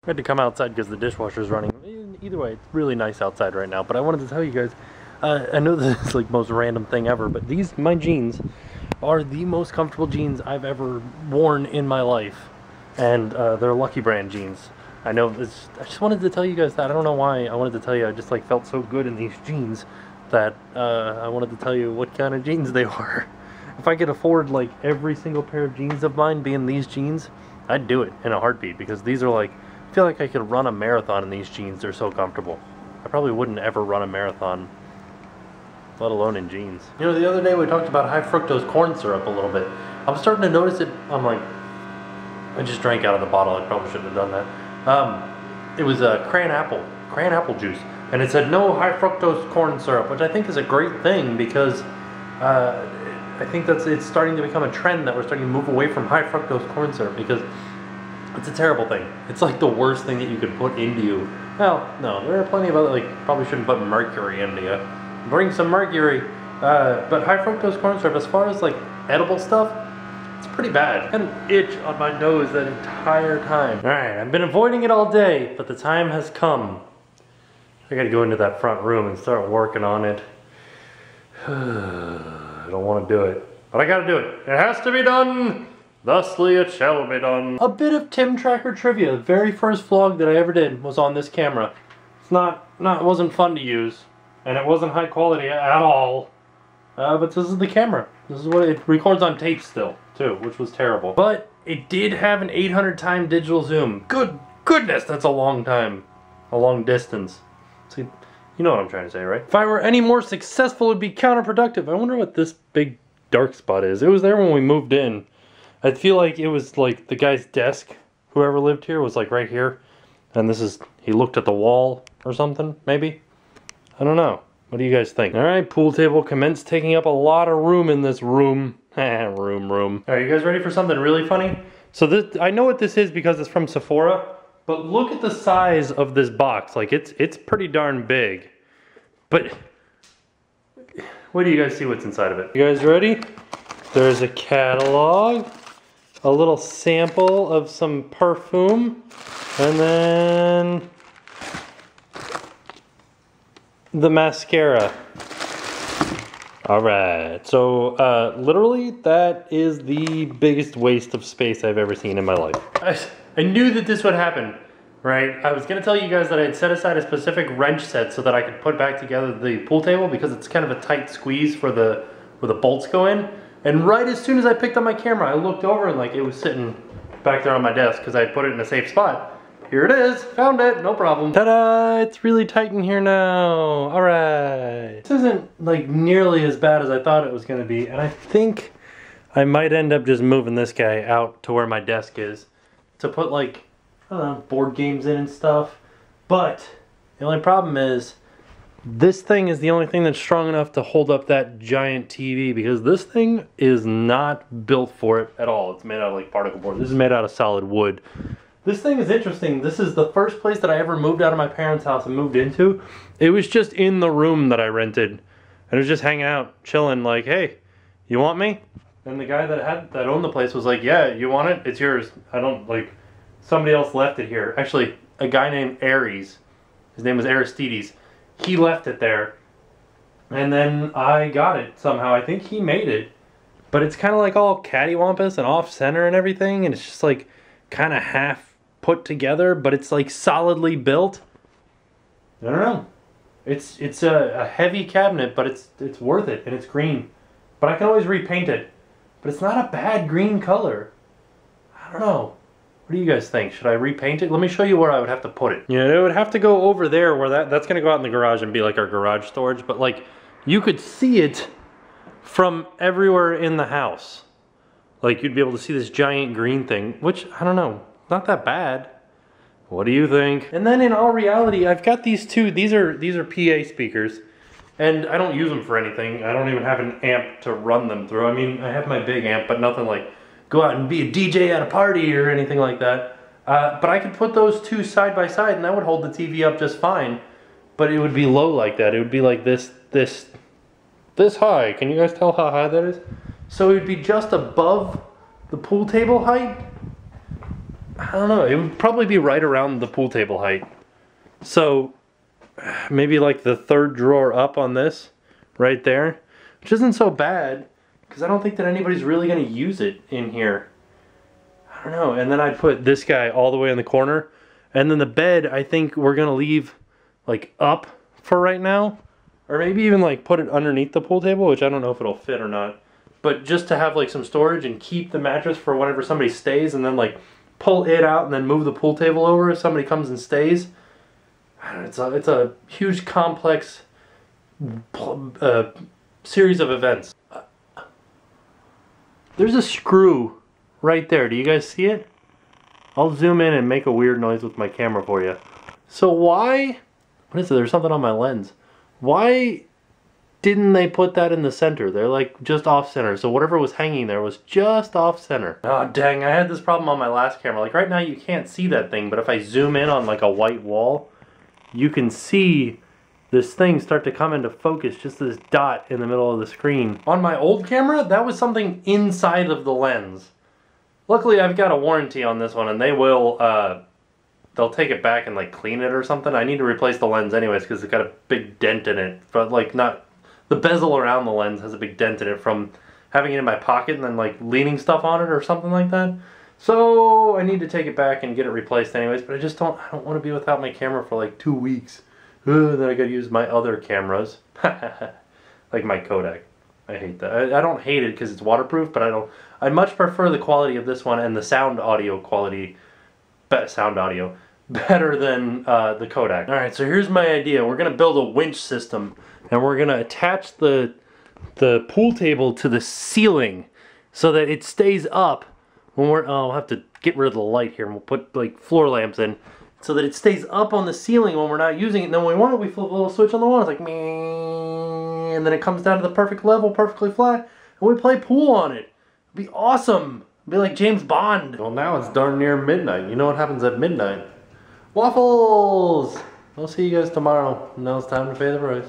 I had to come outside because the dishwasher's running. Either way, it's really nice outside right now. But I wanted to tell you guys, I know this is like the most random thing ever, but my jeans are the most comfortable jeans I've ever worn in my life. And they're Lucky Brand jeans. I know this, I just wanted to tell you guys that. I don't know why I wanted to tell you. I just like felt so good in these jeans that I wanted to tell you what kind of jeans they were. If I could afford like every single pair of jeans of mine being these jeans, I'd do it in a heartbeat, because these are like, I feel like I could run a marathon in these jeans. They're so comfortable. I probably wouldn't ever run a marathon, let alone in jeans. You know, the other day we talked about high fructose corn syrup a little bit. I'm starting to notice it. I'm like, I just drank out of the bottle. I probably shouldn't have done that. It was cran apple juice, and it said no high fructose corn syrup, which I think is a great thing, because I think it's starting to become a trend that we're starting to move away from high fructose corn syrup, because it's a terrible thing. It's like the worst thing that you could put into you. Well, no, there are plenty of other, like, probably shouldn't put mercury into you. Bring some mercury, but high fructose corn syrup, as far as like edible stuff, it's pretty bad. I had an itch on my nose that entire time. Alright, I've been avoiding it all day, but the time has come. I gotta go into that front room and start working on it. I don't want to do it, but I gotta do it. It has to be done. Thusly it shall be done. A bit of Tim Tracker trivia. The very first vlog that I ever did was on this camera. It's it wasn't fun to use, and it wasn't high quality at all. But this is the camera. This is what it records on tape still, too, which was terrible. But it did have an 800 time digital zoom. Goodness, that's a long time. A long distance. See, you know what I'm trying to say, right? If I were any more successful, it would be counterproductive. I wonder what this big dark spot is. It was there when we moved in. I feel like it was like the guy's desk, whoever lived here, was like right here. And this is, he looked at the wall or something, maybe? I don't know. What do you guys think? Alright, pool table commenced taking up a lot of room in this room. room. Alright, you guys ready for something really funny? So this, I know what this is because it's from Sephora, but look at the size of this box. Like, it's pretty darn big. But, what do you guys see what's inside of it? You guys ready? There's a catalog, a little sample of some perfume, and then the mascara. Alright, so literally that is the biggest waste of space I've ever seen in my life. I knew that this would happen, right? I was going to tell you guys that I had set aside a specific wrench set so that I could put back together the pool table, because it's kind of a tight squeeze for where the bolts go in. And right as soon as I picked up my camera, I looked over and like it was sitting back there on my desk because I had put it in a safe spot. Here it is, found it, no problem. Ta-da, it's really tight in here now. All right. This isn't like nearly as bad as I thought it was gonna be, and I think I might end up just moving this guy out to where my desk is to put like, I don't know, board games in and stuff. But the only problem is, this thing is the only thing that's strong enough to hold up that giant TV, because this thing is not built for it at all. It's made out of like particle board. This is made out of solid wood. This thing is interesting. This is the first place that I ever moved out of my parents' house and moved into. It was just in the room that I rented. And it was just hanging out, chilling, like, hey, you want me? And the guy that owned the place was like, yeah, you want it? It's yours. I don't, like, somebody else left it here. Actually, a guy named Aries. His name was Aristides. He left it there. And then I got it somehow. I think he made it. But it's kind of like all cattywampus and off-center and everything. And it's just like kind of half put together, but it's like solidly built. I don't know. It's a heavy cabinet, but it's worth it, and it's green. But I can always repaint it. But it's not a bad green color. I don't know. What do you guys think? Should I repaint it? Let me show you where I would have to put it. Yeah, it would have to go over there where that's gonna go out in the garage and be like our garage storage, but like you could see it from everywhere in the house. Like you'd be able to see this giant green thing, which I don't know, not that bad. What do you think? And then in all reality, I've got these two, these are PA speakers, and I don't use them for anything. I don't even have an amp to run them through. I mean, I have my big amp, but nothing like go out and be a DJ at a party or anything like that. But I could put those two side by side and that would hold the TV up just fine. But it would be low like that. It would be like this high. Can you guys tell how high that is? So it would be just above the pool table height. I don't know, it would probably be right around the pool table height. So maybe like the third drawer up on this, right there, which isn't so bad, because I don't think that anybody's really going to use it in here. I don't know. And then I'd put this guy all the way in the corner, and then the bed I think we're going to leave like up for right now, or maybe even like put it underneath the pool table, which I don't know if it'll fit or not, but just to have like some storage and keep the mattress for whenever somebody stays, and then like pull it out and then move the pool table over if somebody comes and stays. It's a huge complex series of events. There's a screw right there. Do you guys see it? I'll zoom in and make a weird noise with my camera for you. So why, what is it? There's something on my lens. Why didn't they put that in the center? They're like just off center. So whatever was hanging there was just off center. Oh dang, I had this problem on my last camera. Like right now you can't see that thing, but if I zoom in on like a white wall, you can see this thing start to come into focus, just this dot in the middle of the screen. On my old camera, that was something inside of the lens. Luckily, I've got a warranty on this one, and they will, they'll take it back and like clean it or something. I need to replace the lens anyways, because it's got a big dent in it. But like not, the bezel around the lens has a big dent in it from having it in my pocket and then like leaning stuff on it or something like that. So I need to take it back and get it replaced anyways, but I don't want to be without my camera for like 2 weeks. Then I gotta use my other cameras. Like my Kodak. I hate that. I don't hate it because it's waterproof, but I much prefer the quality of this one and the sound audio quality, better than the Kodak. Alright, so here's my idea. We're gonna build a winch system, and we're gonna attach the pool table to the ceiling so that it stays up when we're, oh, I'll have to get rid of the light here, and we'll put like floor lamps in so that it stays up on the ceiling when we're not using it. And then when we want it, we flip a little switch on the wall. It's like, meh, and then it comes down to the perfect level, perfectly flat, and we play pool on it. It'd be awesome. It'd be like James Bond. Well, now it's darn near midnight. You know what happens at midnight? Waffles! I'll see you guys tomorrow. Now it's time to pay the price.